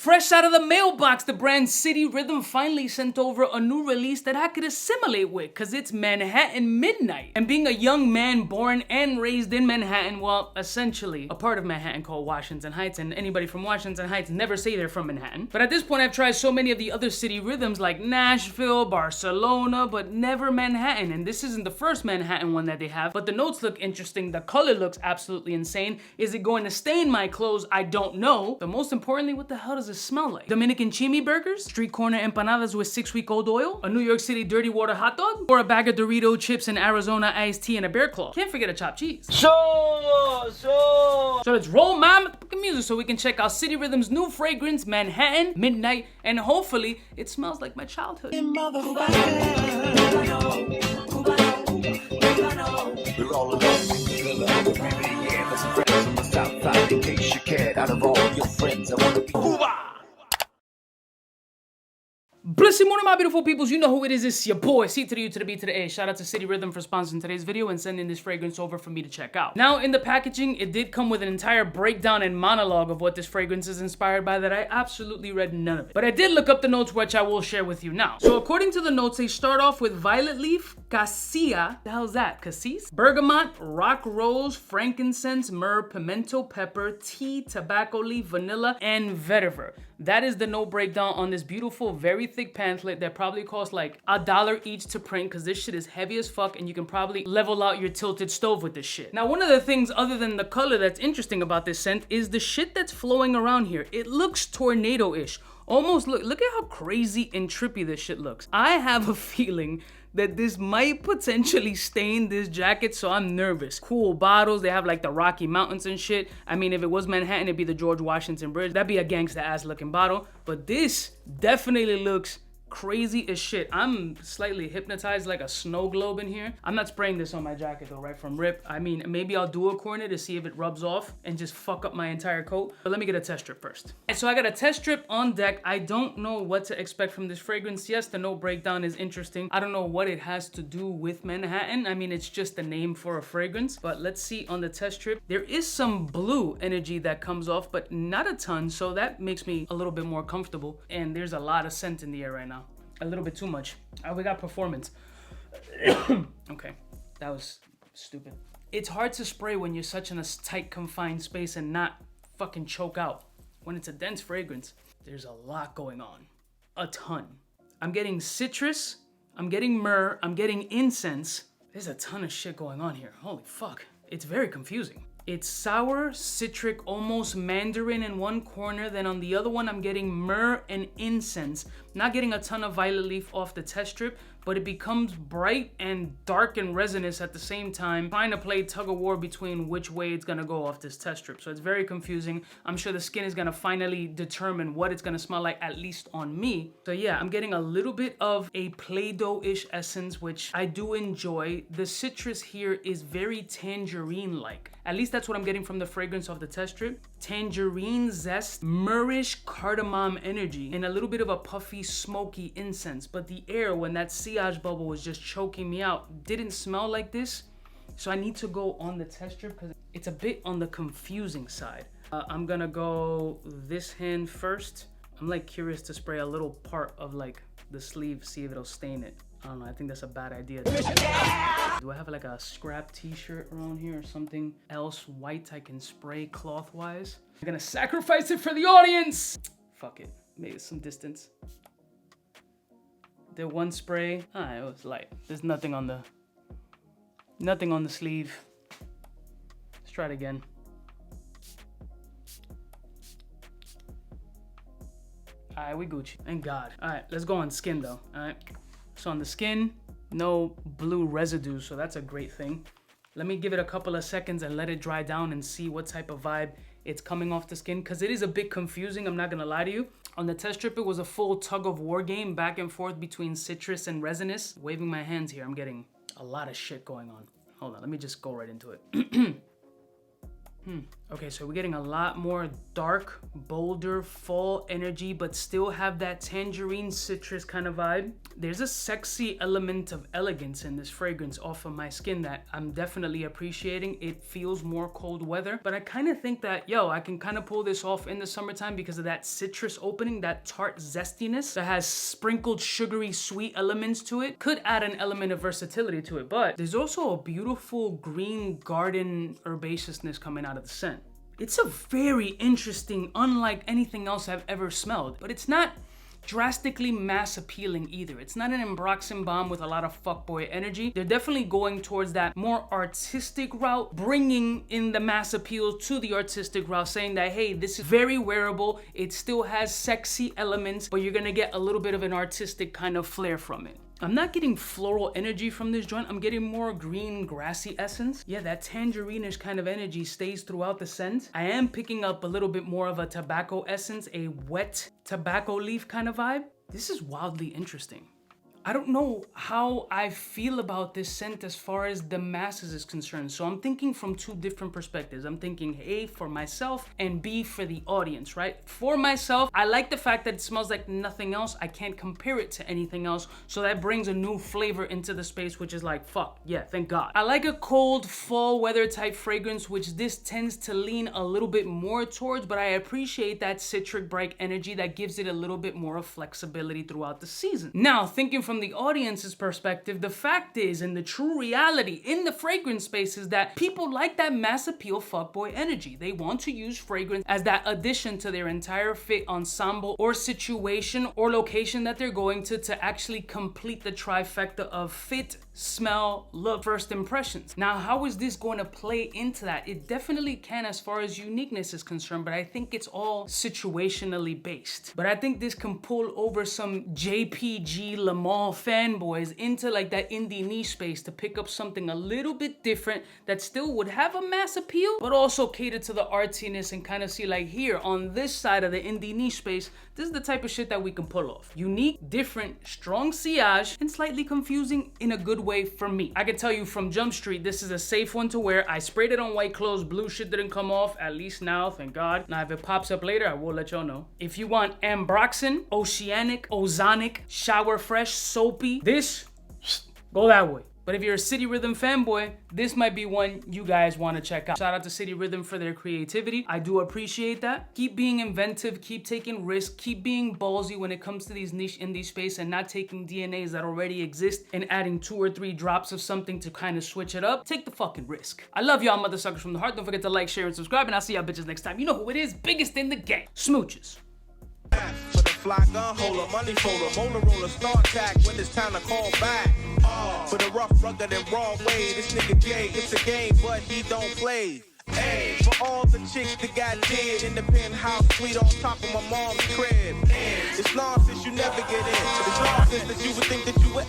Fresh out of the mailbox, the brand 𝗙𝗔𝗿 finally sent over a new release that I could assimilate with, cause it's Manhattan Midnight. And being a young man born and raised in Manhattan, well, essentially a part of Manhattan called Washington Heights, and anybody from Washington Heights never say they're from Manhattan. But at this point, I've tried so many of the other 𝗙𝗔𝗿s like Nashville, Barcelona, but never Manhattan. And this isn't the first Manhattan one that they have, but the notes look interesting. The color looks absolutely insane. Is it going to stain my clothes? I don't know. But most importantly, what the hell does it smell like? Dominican chimi burgers? Street corner empanadas with 6-week-old oil? A New York City dirty water hot dog? Or a bag of Dorito chips and Arizona iced tea and a bear claw? Can't forget a chopped cheese. So let's roll my motherfucking music so we can check out 𝗙𝗔𝗿's new fragrance, Manhattan Midnight, and hopefully it smells like my childhood. We're all alone. Yeah, that's friends from the south side. In case you cared, out of all your friends, I want to be Cuba. Blessed morning, my beautiful peoples. You know who it is. It's your boy, C to the U to the B to the A. Shout out to 𝗙𝗔𝗿 for sponsoring today's video and sending this fragrance over for me to check out. Now, in the packaging, it did come with an entire breakdown and monologue of what this fragrance is inspired by that I absolutely read none of it. But I did look up the notes, which I will share with you now. So according to the notes, they start off with violet leaf, cassia, the hell's that, cassis? Bergamot, rock rose, frankincense, myrrh, pimento pepper, tea, tobacco leaf, vanilla, and vetiver. That is the note breakdown on this beautiful, very thick pamphlet that probably costs like $1 each to print, because this shit is heavy as fuck and you can probably level out your tilted stove with this shit. Now, one of the things other than the color that's interesting about this scent is the shit that's flowing around here. It looks tornado-ish. Almost look at how crazy and trippy this shit looks. I have a feeling that this might potentially stain this jacket, so I'm nervous. Cool bottles, they have like the Rocky Mountains and shit. I mean, if it was Manhattan, it'd be the George Washington Bridge. That'd be a gangsta ass looking bottle, but this definitely looks crazy as shit. I'm slightly hypnotized like a snow globe in here. I'm not spraying this on my jacket though, right from rip. I mean, maybe I'll do a corner to see if it rubs off and just fuck up my entire coat. But let me get a test strip first. And so I got a test strip on deck. I don't know what to expect from this fragrance. Yes, the note breakdown is interesting. I don't know what it has to do with Manhattan. I mean, it's just a name for a fragrance, but let's see on the test strip. There is some blue energy that comes off, but not a ton. So that makes me a little bit more comfortable. And there's a lot of scent in the air right now. A little bit too much. We got performance. Okay, that was stupid. It's hard to spray when you're such in a tight, confined space and not fucking choke out. When it's a dense fragrance, there's a lot going on. A ton. I'm getting citrus, I'm getting myrrh, I'm getting incense. There's a ton of shit going on here. Holy fuck. It's very confusing. It's sour, citric, almost mandarin in one corner. Then on the other one, I'm getting myrrh and incense. Not getting a ton of violet leaf off the test strip, but it becomes bright and dark and resinous at the same time, trying to play tug of war between which way it's gonna go off this test strip. So it's very confusing. I'm sure the skin is gonna finally determine what it's gonna smell like, at least on me. So yeah, I'm getting a little bit of a Play-Doh-ish essence, which I do enjoy. The citrus here is very tangerine-like. At least that's what I'm getting from the fragrance of the test strip. Tangerine zest, myrrhish cardamom energy, and a little bit of a puffy, smoky incense. But the air, when that 𝗙𝗍 bubble was just choking me out, didn't smell like this. So I need to go on the test strip because it's a bit on the confusing side. I'm gonna go this hand first. I'm like curious to spray a little part of like the sleeve, see if it'll stain it. I don't know, I think that's a bad idea. Do I have like a scrap t-shirt around here or something else white I can spray cloth-wise? I'm gonna sacrifice it for the audience! Fuck it, maybe some distance. Did one spray, it was light. There's nothing on the sleeve. Let's try it again. All right, we Gucci, thank God. All right, let's go on skin though, all right? So on the skin, no blue residue, so that's a great thing. Let me give it a couple of seconds and let it dry down and see what type of vibe it's coming off the skin, because it is a bit confusing, I'm not gonna lie to you. On the test strip, it was a full tug of war game, back and forth between citrus and resinous. Waving my hands here, I'm getting a lot of shit going on. Hold on, let me just go right into it. Okay, so we're getting a lot more dark, bolder, fall energy, but still have that tangerine citrus kind of vibe. There's a sexy element of elegance in this fragrance off of my skin that I'm definitely appreciating. It feels more cold weather, but I kind of think that, I can kind of pull this off in the summertime because of that citrus opening, that tart zestiness that has sprinkled sugary sweet elements to it. Could add an element of versatility to it, but there's also a beautiful green garden herbaceousness coming out of the scent. It's a very interesting, unlike anything else I've ever smelled, but it's not drastically mass appealing either. It's not an embroxin bomb with a lot of fuckboy energy. They're definitely going towards that more artistic route, bringing in the mass appeal to the artistic route, saying that, hey, this is very wearable. It still has sexy elements, but you're gonna get a little bit of an artistic kind of flair from it. I'm not getting floral energy from this joint. I'm getting more green, grassy essence. Yeah, that tangerine-ish kind of energy stays throughout the scent. I am picking up a little bit more of a tobacco essence, a wet tobacco leaf kind of vibe. This is wildly interesting. I don't know how I feel about this scent as far as the masses is concerned. So I'm thinking from two different perspectives. I'm thinking A, for myself, and B, for the audience, right? For myself, I like the fact that it smells like nothing else. I can't compare it to anything else. So that brings a new flavor into the space, which is like, fuck, yeah, thank God. I like a cold fall weather type fragrance, which this tends to lean a little bit more towards, but I appreciate that citric bright energy that gives it a little bit more of flexibility throughout the season. Now, thinking from the audience's perspective, the fact is, and the true reality in the fragrance space is that people like that mass appeal fuckboy energy. They want to use fragrance as that addition to their entire fit ensemble or situation or location that they're going to actually complete the trifecta of fit, smell, look, first impressions. Now, how is this going to play into that? It definitely can as far as uniqueness is concerned, but I think it's all situationally based. But I think this can pull over some JPG Lamar fanboys into like that indie niche space to pick up something a little bit different that still would have a mass appeal, but also cater to the artiness and kind of see like here on this side of the indie niche space, this is the type of shit that we can pull off. Unique, different, strong sillage, and slightly confusing in a good way for me. I can tell you from Jump Street, this is a safe one to wear. I sprayed it on white clothes, blue shit didn't come off, at least now, thank God. Now if it pops up later, I will let y'all know. If you want ambroxan, oceanic, ozonic, shower fresh, soapy, this, go that way. But if you're a City Rhythm fanboy, this might be one you guys want to check out. Shout out to City Rhythm for their creativity. I do appreciate that. Keep being inventive, keep taking risks, keep being ballsy when it comes to these niche indie space and not taking DNAs that already exist and adding 2 or 3 drops of something to kind of switch it up. Take the fucking risk. I love y'all mother suckers from the heart. Don't forget to like, share, and subscribe, and I'll see y'all bitches next time. You know who it is, biggest in the game. Smooches. For the fly gun holder, money folder, motor roller, start tag when it's time to call back. For the rough, rugged, and raw way, this nigga Jay, it's a game, but he don't play. Hey, for all the chicks that got dead in the penthouse suite on top of my mom's crib. It's nonsense you never get in. It's nonsense that you would think that you would.